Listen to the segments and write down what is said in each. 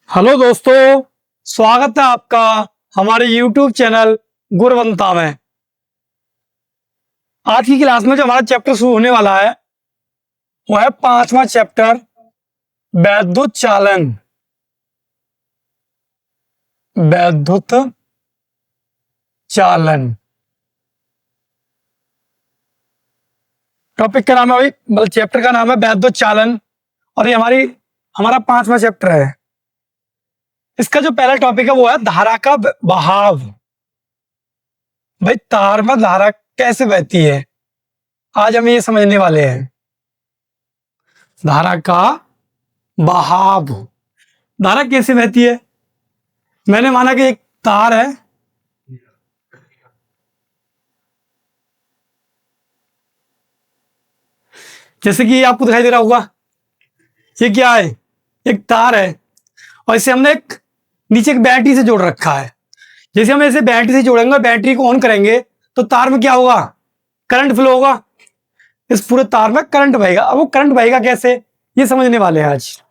Hello दोस्तों, स्वागत है आपका हमारे YouTube चैनल गुणवंता में। आज की क्लास में जो हमारा चैप्टर शुरू होने वाला है वो है 5वां चैप्टर, वैद्युत चालन। वैद्युत चालन टॉपिक का नाम है, मतलब चैप्टर का नाम है वैद्युत चालन, और ये हमारा 5वां चैप्टर है। इसका जो पहला टॉपिक है वो है धारा का बहाव। भाई, तार में धारा कैसे बहती है, आज हम ये समझने वाले हैं। धारा का बहाव, धारा कैसे बहती है। मैंने माना कि एक तार है, जैसे कि आपको दिखाई दे रहा होगा, ये क्या है, एक तार है, और इसे हमने नीचे एक बैटरी से जोड़ रखा है। जैसे हम इसे बैटरी से जोड़ेंगे, बैटरी को ऑन करेंगे तो तार में क्या होगा, करंट फ्लो होगा। इस पूरे तार में करंट बहेगा। अब वो करंट बहेगा कैसे, ये समझने वाले हैं आज।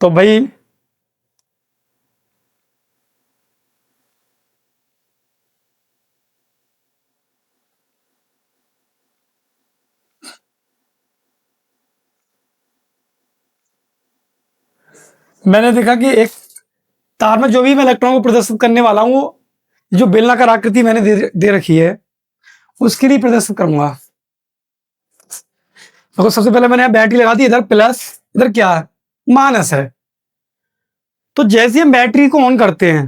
तो भाई मैंने देखा कि एक तार में जो भी मैं इलेक्ट्रॉन को प्रदर्शित करने वाला हूं, जो बेलनाकार आकृति मैंने दे रखी है उसके लिए प्रदर्शित करूंगा। तो सबसे पहले मैंने बैटरी लगा दी, इधर प्लस, इधर क्या है, माइनस है। तो जैसे हम बैटरी को ऑन करते हैं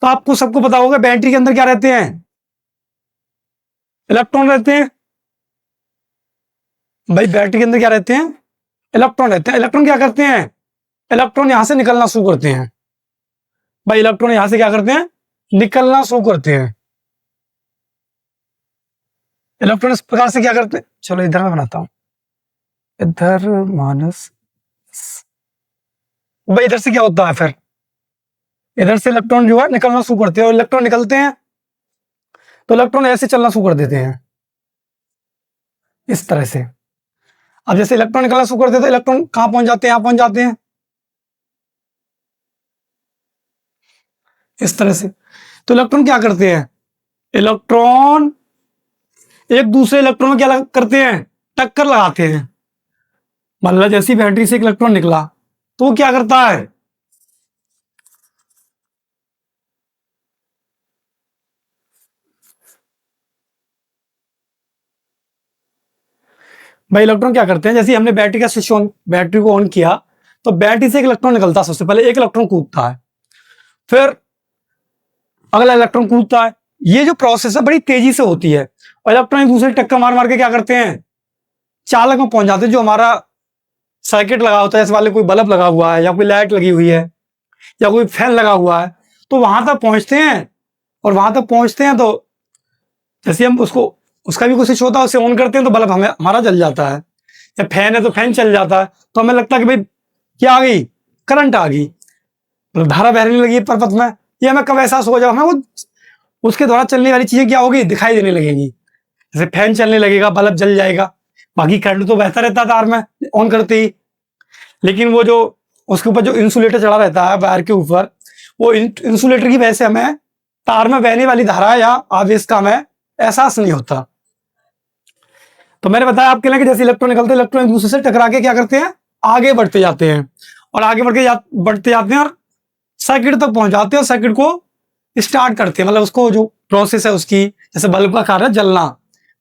तो आपको सबको पता होगा बैटरी के अंदर क्या रहते हैं, इलेक्ट्रॉन रहते हैं। भाई, बैटरी के अंदर क्या रहते हैं, इलेक्ट्रॉन रहते हैं। इलेक्ट्रॉन क्या करते हैं, इलेक्ट्रॉन यहां से निकलना शुरू करते हैं। भाई, इलेक्ट्रॉन यहां से क्या करते हैं, निकलना शुरू करते हैं। इलेक्ट्रॉन इस प्रकार से क्या करते हैं, चलो इधर मैं बनाता हूं, इधर माइनस। भाई, इधर से क्या होता है, फिर इधर से इलेक्ट्रॉन जो है निकलना शुरू करते हैं, और इलेक्ट्रॉन निकलते हैं तो इलेक्ट्रॉन ऐसे चलना शुरू कर देते हैं, इस तरह से। अब जैसे इलेक्ट्रॉन निकलना शुरू करते हैं तो इलेक्ट्रॉन कहां पहुंच जाते हैं, यहां पहुंच जाते हैं, इस तरह से। तो इलेक्ट्रॉन क्या करते हैं, इलेक्ट्रॉन एक दूसरे इलेक्ट्रॉन में क्या करते हैं, टक्कर लगाते हैं। मतलब जैसी बैटरी से एक इलेक्ट्रॉन निकला तो वो क्या करता है, भाई इलेक्ट्रॉन क्या करते हैं, जैसे हमने बैटरी का स्विच ऑन, बैटरी को ऑन किया तो बैटरी से एक इलेक्ट्रॉन निकलता है। सबसे पहले एक इलेक्ट्रॉन कूदता है, फिर अगला इलेक्ट्रॉन कूदता है। ये जो प्रोसेस है बड़ी तेजी से होती है, और इलेक्ट्रॉन एक दूसरे टक्कर मार मार के क्या करते हैं, चालक में पहुंच जाते हैं। जो हमारा सर्किट लगा होता है, जैसे वाले कोई बल्ब लगा हुआ है, या कोई लाइट लगी हुई है, या कोई फैन लगा हुआ है, तो वहां तक पहुंचते हैं। और वहां तक पहुंचते हैं तो जैसे हम उसका भी कोई स्विच होता है, उसे ऑन करते हैं तो बल्ब हमारा जल जाता है, या फैन है तो फैन चल जाता है। तो हमें लगता है कि भाई क्या आ गई, करंट आ गई, मतलब धारा बहने लगी परपथ में। ये हमें कब एहसास होगा, जब हमें वो उसके द्वारा चलने वाली चीजें क्या होगी, दिखाई देने लगेगी। जैसे फैन चलने लगेगा, बल्ब जल जाएगा। बाकी करंट तो बहता रहता है तार में ऑन करते ही, लेकिन वो जो उसके ऊपर जो इंसुलेटर चढ़ा रहता है वायर के ऊपर, वो इंसुलेटर की वजह से हमें तार में बहने वाली धारा या आवेश का हमें एहसास नहीं होता। तो मैंने बताया आपके लिए कि जैसे इलेक्ट्रॉन निकलते हैं, इलेक्ट्रॉन एक दूसरे से टकरा के क्या करते हैं, आगे बढ़ते जाते हैं, और आगे बढ़ते जाते हैं और सर्किट तक पहुंच जाते हैं, और सर्किट को स्टार्ट करते हैं। मतलब उसको जो प्रोसेस है उसकी, जैसे बल्ब का कार्य जलना,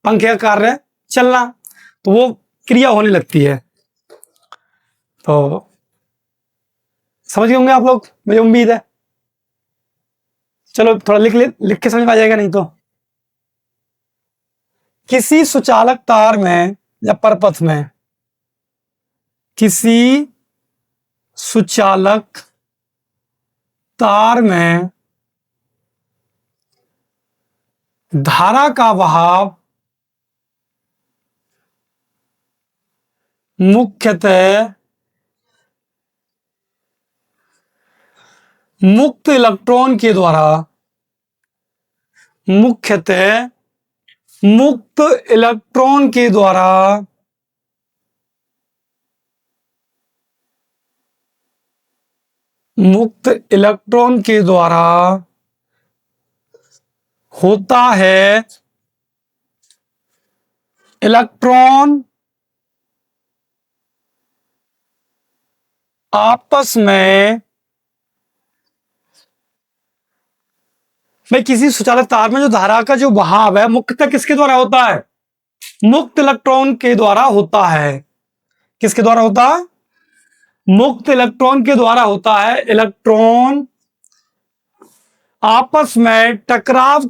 पंखे का कार्य चलना, तो वो क्रिया होने लगती है। तो समझ गए होंगे आप लोग, मुझे उम्मीद है। चलो थोड़ा लिख के समझ में आ जाएगा, नहीं तो। किसी सुचालक तार में या परपथ में, किसी सुचालक तार में धारा का बहाव मुख्यतः मुक्त इलेक्ट्रॉन के द्वारा, मुख्यतः मुक्त इलेक्ट्रॉन के द्वारा मुक्त इलेक्ट्रॉन के द्वारा होता है। इलेक्ट्रॉन आपस में किसी सुचालक तार में जो धारा का जो बहाव है मुख्यतः किसके द्वारा होता है? मुक्त इलेक्ट्रॉन के द्वारा होता है। किसके द्वारा होता है? मुक्त इलेक्ट्रॉन के द्वारा होता है। इलेक्ट्रॉन आपस में टकराव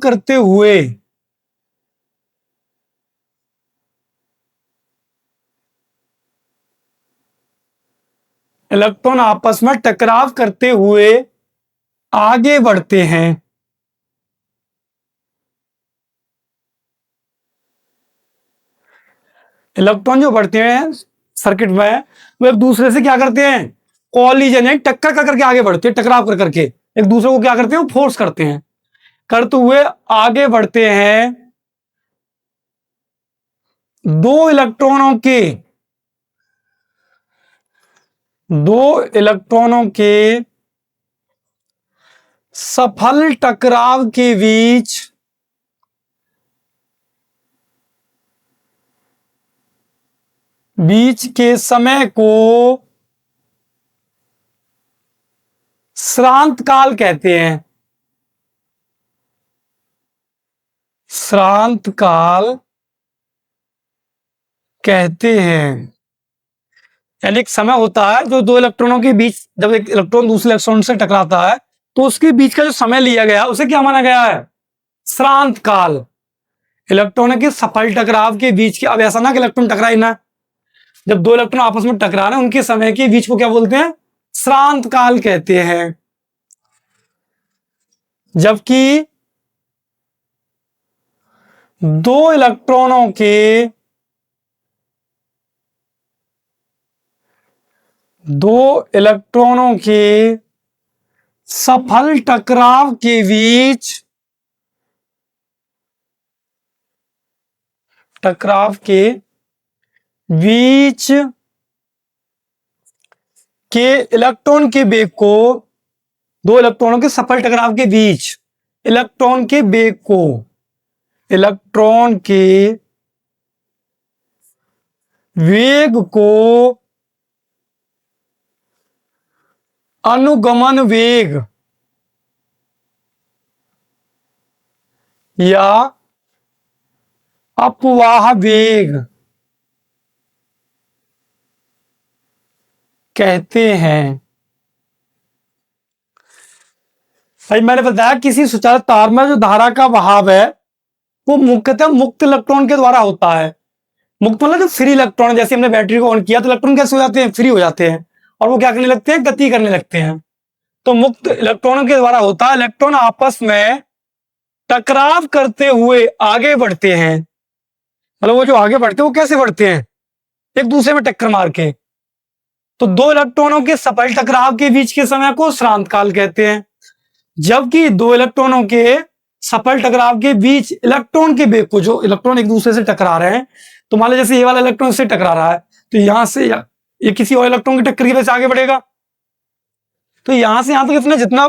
करते हुए आगे बढ़ते हैं। इलेक्ट्रॉन जो बढ़ते हैं सर्किट में वो एक दूसरे से क्या करते हैं? कॉलिजन है, टक्कर कर करके आगे बढ़ते हैं। टकराव कर करके एक दूसरे को क्या करते हैं? फोर्स करते हैं। करते हुए आगे बढ़ते हैं। दो इलेक्ट्रॉनों के सफल टकराव के बीच के समय को श्रांत काल कहते हैं। श्रांत काल कहते हैं। यानी एक समय होता है जो दो इलेक्ट्रॉनों के बीच, जब एक इलेक्ट्रॉन दूसरे इलेक्ट्रॉन से टकराता है तो उसके बीच का जो समय लिया गया उसे क्या माना गया है? श्रांत काल। इलेक्ट्रॉनों के सफल टकराव के बीच के, अब ऐसा ना कि इलेक्ट्रॉन टकराए ना, जब दो इलेक्ट्रॉन आपस में टकरा रहे हैं उनके समय के बीच को क्या बोलते हैं? श्रांत काल कहते हैं। जबकि दो इलेक्ट्रॉनों के सफल टकराव के बीच के इलेक्ट्रॉन के वेग को, दो इलेक्ट्रॉनों के सफल टकराव के बीच इलेक्ट्रॉन के वेग को अनुगमन वेग या अपवाह वेग कहते हैं। भाई मैंने बताया किसी सुचालक तार में जो धारा का बहाव है वो मुख्यतः मुक्त इलेक्ट्रॉन के द्वारा होता है। मुक्त मतलब जो फ्री इलेक्ट्रॉन, जैसे हमने बैटरी को ऑन किया तो इलेक्ट्रॉन कैसे हो जाते हैं? फ्री हो जाते हैं और वो क्या करने लगते हैं? गति करने लगते हैं। तो मुक्त इलेक्ट्रॉनों के द्वारा होता है। इलेक्ट्रॉन आपस में टकराव करते हुए आगे बढ़ते हैं। मतलब वो जो आगे बढ़ते हैं वो कैसे बढ़ते हैं? एक दूसरे में टक्कर मार के। तो दो इलेक्ट्रॉनों के सफल टकराव के बीच के समय को श्रांत काल कहते हैं। जबकि दो इलेक्ट्रॉनों के सफल टकराव के बीच इलेक्ट्रॉन के वेग को, जो इलेक्ट्रॉन एक दूसरे से टकरा रहे हैं, तो मान लो जैसे ये वाला इलेक्ट्रॉन से टकरा रहा है तो यहां से ये किसी और इलेक्ट्रॉन की टक्कर की वजह से आगे बढ़ेगा। तो यहां से यहां तक इसने जितना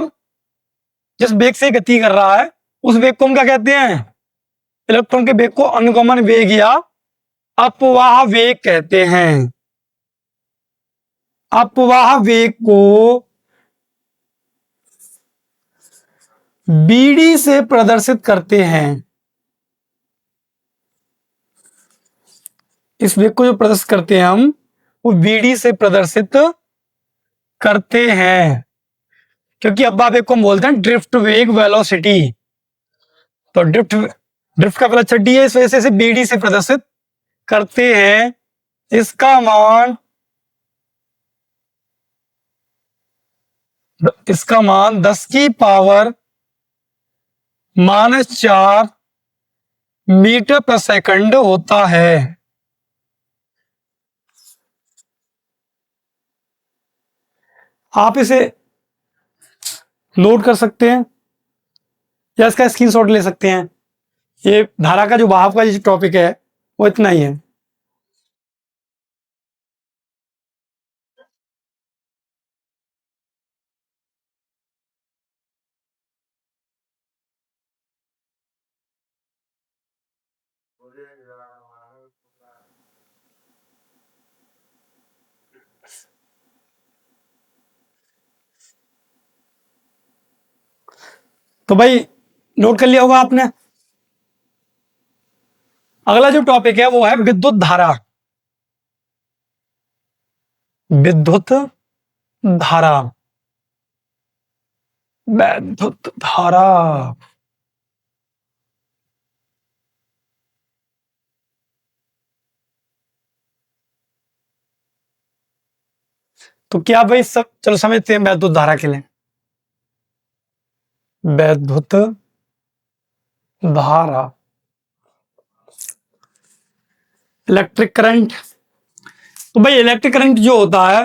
जिस वेग से गति कर रहा है उस वेग को हम क्या कहते हैं? इलेक्ट्रॉन के वेग को अनुगमन वेग या अपवाह वेग कहते हैं। अपवाह वेग को बीडी से प्रदर्शित करते हैं। इस वेग को जो प्रदर्शित करते हैं हम, वो बीडी से प्रदर्शित करते हैं। क्योंकि अब्बा वेग को हम बोलते हैं ड्रिफ्ट वेग वेलोसिटी। तो ड्रिफ्ट का पहला डी है, इस वजह से इसे बीडी से प्रदर्शित करते हैं। इसका मान 10 की पावर -4 मीटर पर सेकंड होता है। आप इसे नोट कर सकते हैं या इसका स्क्रीनशॉट ले सकते हैं। ये धारा का जो बहाव का जो टॉपिक है वो इतना ही है। तो भाई नोट कर लिया होगा आपने। अगला जो टॉपिक है वो है विद्युत धारा। विद्युत धारा, विद्युत धारा। तो क्या भाई सब चलो समझते हैं विद्युत धारा के लिए। विद्युत धारा, इलेक्ट्रिक करंट। तो भाई इलेक्ट्रिक करंट जो होता है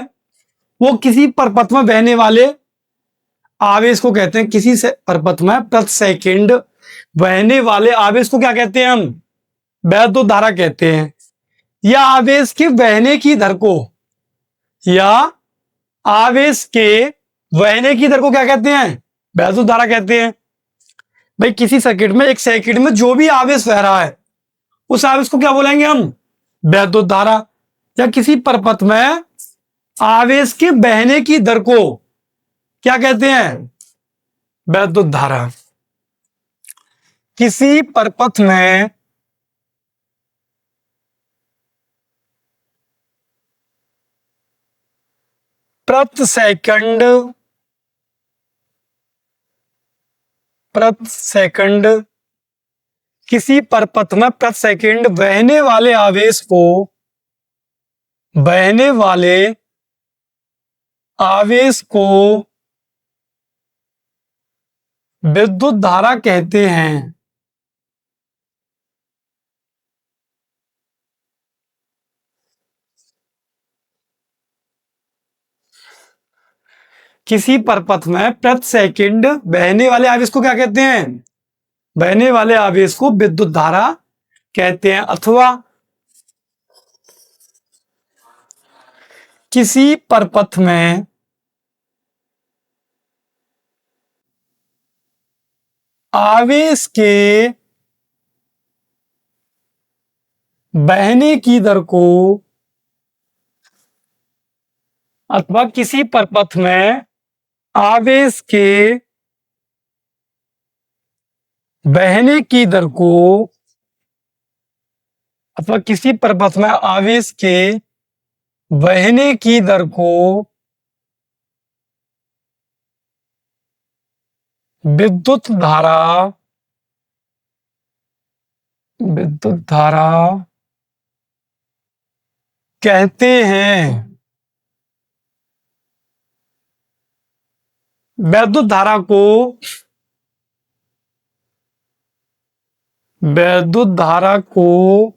वो किसी परपथ में बहने वाले आवेश को कहते हैं। किसी से परपथ में प्रति सेकंड बहने वाले आवेश को क्या कहते हैं हम? विद्युत धारा कहते हैं। या आवेश के बहने की दर को, या आवेश के बहने की दर को क्या कहते हैं? विद्युत धारा कहते हैं। भाई किसी सर्किट में एक सेकंड में जो भी आवेश बह रहा है उस आवेश को क्या बोलेंगे हम? विद्युत धारा। या किसी परपथ में आवेश के बहने की दर को क्या कहते हैं? विद्युत धारा। किसी परपथ में प्रति सेकंड किसी परपथ में प्रति सेकंड बहने वाले आवेश को विद्युत धारा कहते हैं। किसी परपथ में प्रति सेकंड बहने वाले आवेश को क्या कहते हैं? बहने वाले आवेश को विद्युत धारा कहते हैं। अथवा किसी परपथ में आवेश के बहने की दर को, अथवा किसी परपथ में आवेश के बहने की दर को, अथवा किसी परपथ में आवेश के बहने की दर को विद्युत धारा कहते हैं। विद्युत धारा को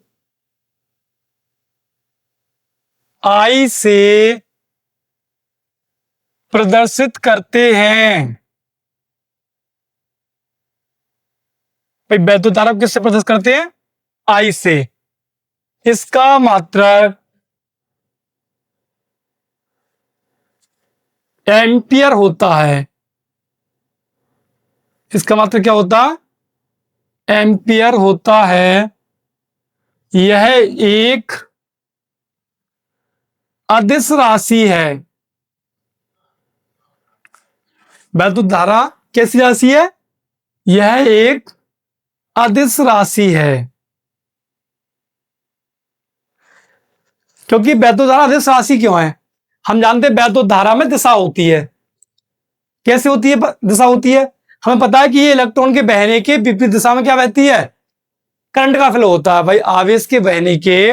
I से प्रदर्शित करते हैं। भाई विद्युत धारा को किससे प्रदर्शित करते हैं? I से। इसका मात्रक एम्पियर होता है। इसका मात्रक क्या होता है? एम्पियर होता है। यह एक अदिश राशि है। विद्युत धारा कैसी राशि है? यह एक अदिश राशि है। क्योंकि विद्युत धारा अदिश राशि क्यों है? हम जानते हैं विद्युत धारा में दिशा होती है। कैसे होती है दिशा होती है? हमें पता है कि ये इलेक्ट्रॉन के बहने के विपरीत दिशा में क्या बहती है? करंट का फ्लो होता है। भाई आवेश के बहने के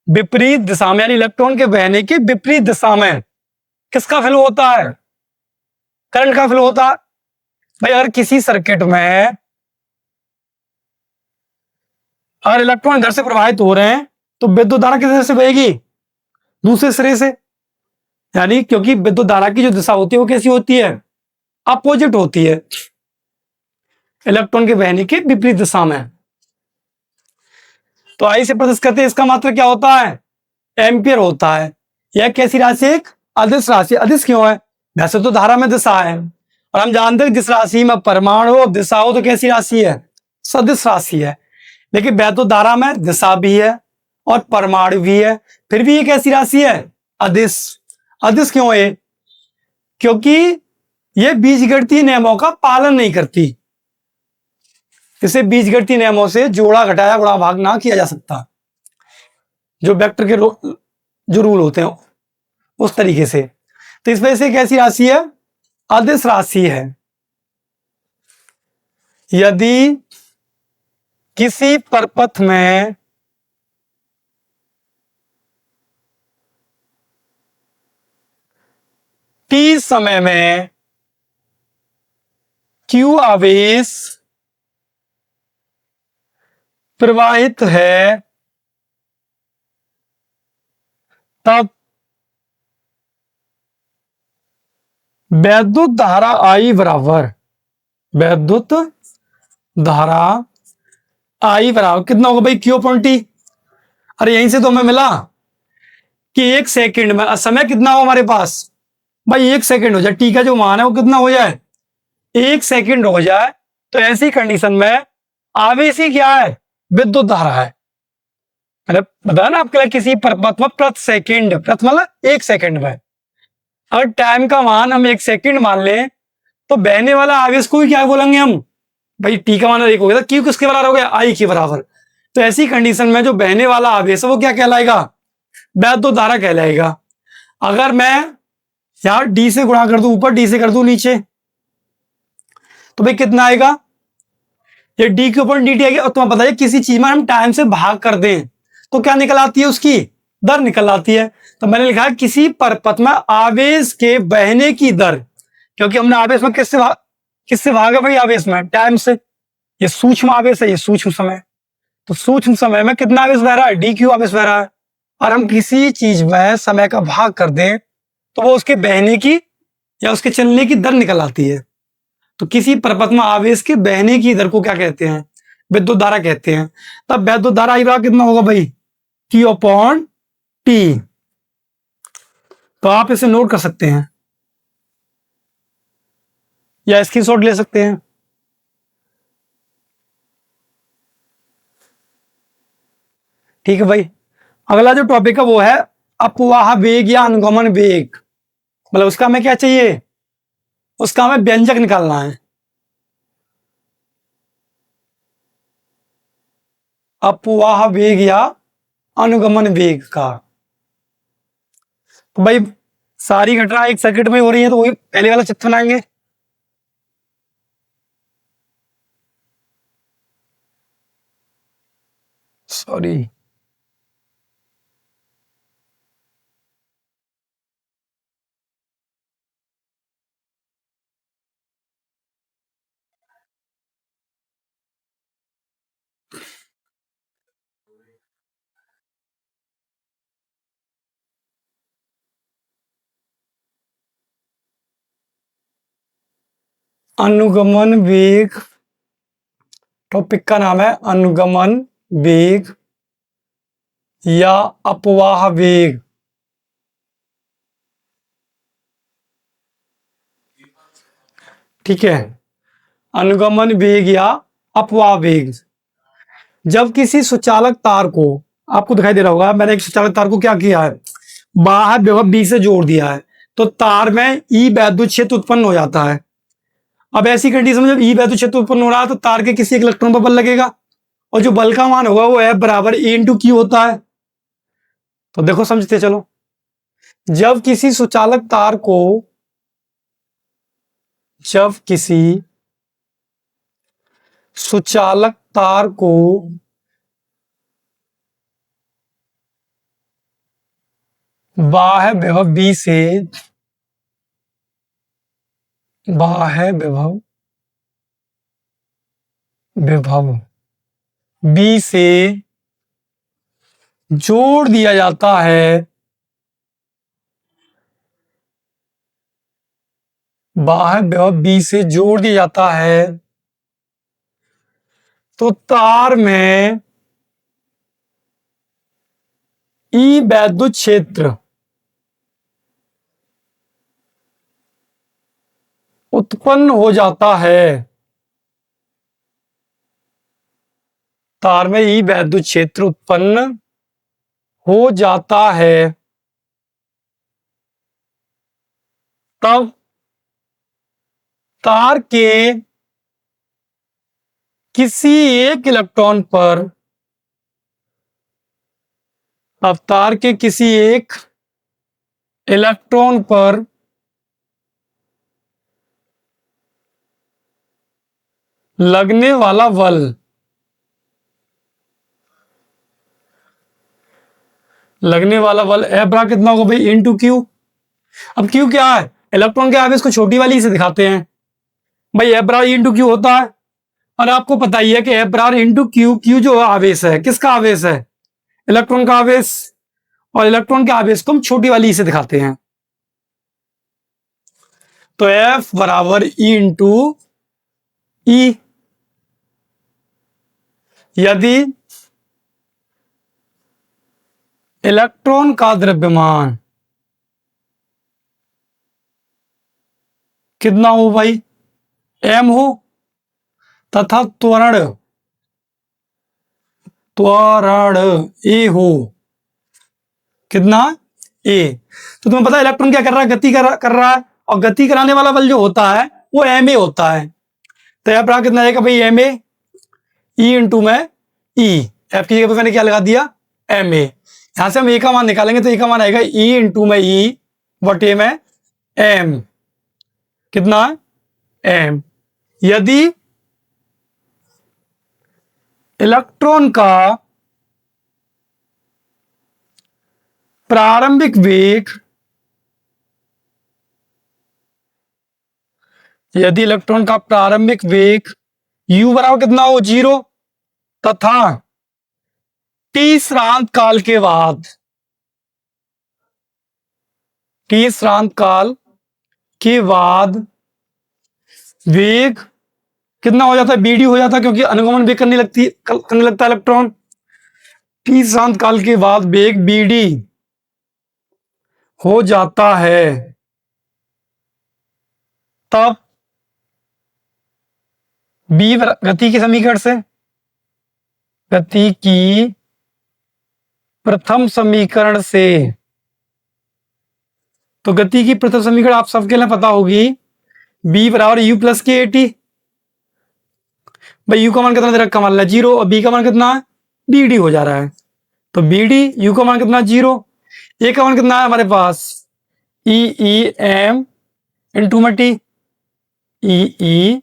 विपरीत दिशा में, यानी इलेक्ट्रॉन के बहने के विपरीत दिशा में किसका फ्लो होता है? करंट का फ्लो होता है। भाई अगर किसी सर्किट में अगर इलेक्ट्रॉन इधर से प्रवाहित हो रहे हैं तो विद्युत धारा किस तरह से बहेगी? दूसरे सिरे से। यानी क्योंकि विद्युत धारा की जो दिशा होती है वो कैसी होती है? अपोजिट होती है, इलेक्ट्रॉन के बहने के विपरीत दिशा में। तो आई से प्रदर्शित करते हैं। इसका मात्रक क्या होता है? एम्पियर होता है। यह कैसी राशि? एक अदिश राशि। अदिश क्यों है? वैसे तो धारा में दिशा है, और हम जानते हैं जिस राशि में परमाणु और दिशा हो तो कैसी राशि है? सदिश राशि है। लेकिन वैद्युत धारा में दिशा भी है और परमाणु भी है, फिर भी एक ऐसी राशि है अदिश। अदिश क्यों है? क्योंकि यह बीजगणितीय नियमों का पालन नहीं करती। इसे बीजगणितीय नियमों से जोड़ा घटाया गुणा भाग ना किया जा सकता, जो वेक्टर के जो रूल होते हैं उस तरीके से। तो इस वजह से एक ऐसी राशि है, अदिश राशि है। यदि किसी परपथ में t समय में q आवेश प्रवाहित है, तब वैद्युत धारा I बराबर, वैद्युत धारा I बराबर कितना होगा भाई? Q upon T। अरे यहीं से तो हमें मिला कि एक सेकंड में समय कितना हो हमारे पास भाई, एक सेकंड हो जाए, टी का जो मान है वो कितना हो जाए? एक सेकंड हो जाए। तो ऐसी कंडीशन में आवेश ही क्या है? विद्युत धारा है। मैंने बताया ना आपके लिए, किसी परपथ में प्रति सेकंड, प्रति मतलब एक सेकंड में, अगर टाइम का मान हम एक सेकंड मान लें तो बहने वाला आवेश को भी क्या बोलेंगे हम भाई? टी का मान एक हो गया, क्यू किसके बराबर हो गया? आई के बराबर। तो ऐसी कंडीशन में जो बहने वाला आवेश है वो क्या कहलाएगा? वैद्युत धारा कहलाएगा। अगर मैं यार डी से गुणा कर दूं ऊपर, डी से कर दूं नीचे, तो भाई कितना आएगा? ये डी के ऊपर डी टी आएगा। और तुम्हें पता है किसी चीज में हम टाइम से भाग कर दें तो क्या निकल आती है? उसकी दर निकल आती है। तो मैंने लिखा है किसी परपथ में आवेश के बहने की दर, क्योंकि हमने आवेश में किससे भागा भाई? आवेश में टाइम से। ये सूक्ष्म आवेश है, ये सूक्ष्म समय। तो सूक्ष्म समय में कितना आवेश बह रहा है? डी क्यू आवेश बह रहा है। और हम किसी चीज में समय का भाग कर दें तो वो उसके बहने की या उसके चलने की दर निकल आती है। तो किसी परपथ में आवेश के बहने की दर को क्या कहते हैं? विद्युत धारा कहते हैं। तब विद्युत धारा आई कितना होगा भाई? Q upon T। तो आप इसे नोट कर सकते हैं या स्क्रीनशॉट ले सकते हैं। ठीक है भाई। अगला जो टॉपिक है वो है अपवाह वेग या अनुगमन वेग। मतलब उसका हमें क्या चाहिए? उसका हमें व्यंजक निकालना है। अपवाह वेग या अनुगमन वेग का। तो भाई सारी घटना एक सर्किट में हो रही है, तो वही पहले वाला चित्र बनाएंगे। सॉरी, अनुगमन वेग, टॉपिक का नाम है अनुगमन वेग या अपवाह वेग। ठीक है, अनुगमन वेग या अपवाह वेग। जब किसी सुचालक तार को, आपको दिखाई दे रहा होगा मैंने एक सुचालक तार को क्या किया है? बाह्य विभव बी से जोड़ दिया है, तो तार में ई वैद्युत क्षेत्र उत्पन्न हो जाता है। अब ऐसी कंडीशन में जब ई वैद्युत क्षेत्र उत्पन्न हो रहा है तो तार के किसी एक इलेक्ट्रॉन पर बल लगेगा, और जो बल का मान होगा वो है बराबर E इंटू क्यू होता है। तो देखो समझते चलो, जब किसी सुचालक तार को, जब किसी सुचालक तार को बाह्य विभव बी से, बाह्य विभव विभव बी से जोड़ दिया जाता है, बाह्य विभव बी से जोड़ दिया जाता है, तो तार में ई वैद्युत क्षेत्र उत्पन्न हो जाता है। तार में ई वैद्युत क्षेत्र उत्पन्न हो जाता है, तब तार के किसी एक इलेक्ट्रॉन पर, अब तार के किसी एक इलेक्ट्रॉन पर लगने वाला बल F बराबर कितना होगा भाई, इंटू क्यू। अब क्यू क्या है, इलेक्ट्रॉन के आवेश को छोटी वाली से दिखाते हैं भाई, F बराबर इंटू क्यू होता है। और आपको पता ही है कि F बराबर इंटू क्यू, क्यू जो आवेश है किसका आवेश है, इलेक्ट्रॉन का आवेश, और इलेक्ट्रॉन के आवेश को हम छोटी वाली से दिखाते हैं। तो F बराबर ई इंटू ई। यदि इलेक्ट्रॉन का द्रव्यमान कितना हो भाई, m हो, तथा त्वरण a हो, कितना a। तो तुम्हें पता है इलेक्ट्रॉन क्या कर रहा है, गति कर रहा है, और गति कराने वाला बल जो होता है वो ma होता है। तो F बराबर कितना आएगा भाई, ma, e इंटू में e, F की जगह पे मैंने क्या लगा दिया, ma। यहां से हम a का मान निकालेंगे तो a का मान आएगा e इंटू में e बटे में m, कितना m। यदि इलेक्ट्रॉन का प्रारंभिक वेग, यदि इलेक्ट्रॉन का प्रारंभिक वेग u बराबर कितना हो, 0, तथा t श्रांत काल के बाद, t श्रांत काल के बाद वेग कितना हो जाता है, bd हो जाता है, क्योंकि अनुगमन वेग करने लगता है इलेक्ट्रॉन। t श्रांत काल के बाद वेग bd हो जाता है, तब b गति के समीकरण से, गति की प्रथम समीकरण से, तो गति की प्रथम समीकरण आप सबके लिए पता होगी, b बराबर u प्लस के ए टी। भाई u का मान कितना दे रखा, मान ला 0, और b का मान कितना है, bd हो जा रहा है। तो bd, u का मान कितना 0, a का मान कितना है हमारे पास, e m इंटू में टी, e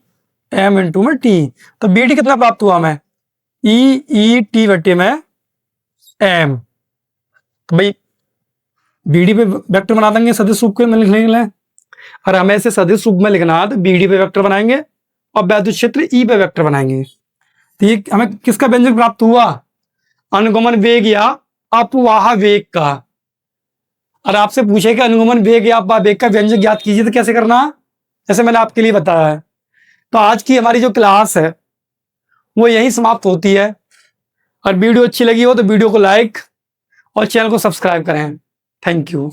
m इंटू में टी। तो bd कितना प्राप्त हुआ हमें, e t बटे में m। तो भाई bd पे वेक्टर बना देंगे सदिश रूप में लिख लेंगे, और हमें इसे सदिश रूप में लिखना है तो bd पे वेक्टर बनाएंगे और वैद्युत क्षेत्र E पे वेक्टर बनाएंगे। तो ये हमें किसका व्यंजक प्राप्त हुआ, अनुगमन वेग या अपवाह वेग का। और आपसे पूछे कि अनुगमन वेग या अपवाह वेग का व्यंजक ज्ञात कीजिए, तो कैसे करना, जैसे मैंने आपके लिए बताया है। तो आज की हमारी जो क्लास है वो यहीं समाप्त होती है। और वीडियो अच्छी लगी हो तो वीडियो को लाइक और चैनल को सब्सक्राइब करें। Thank you.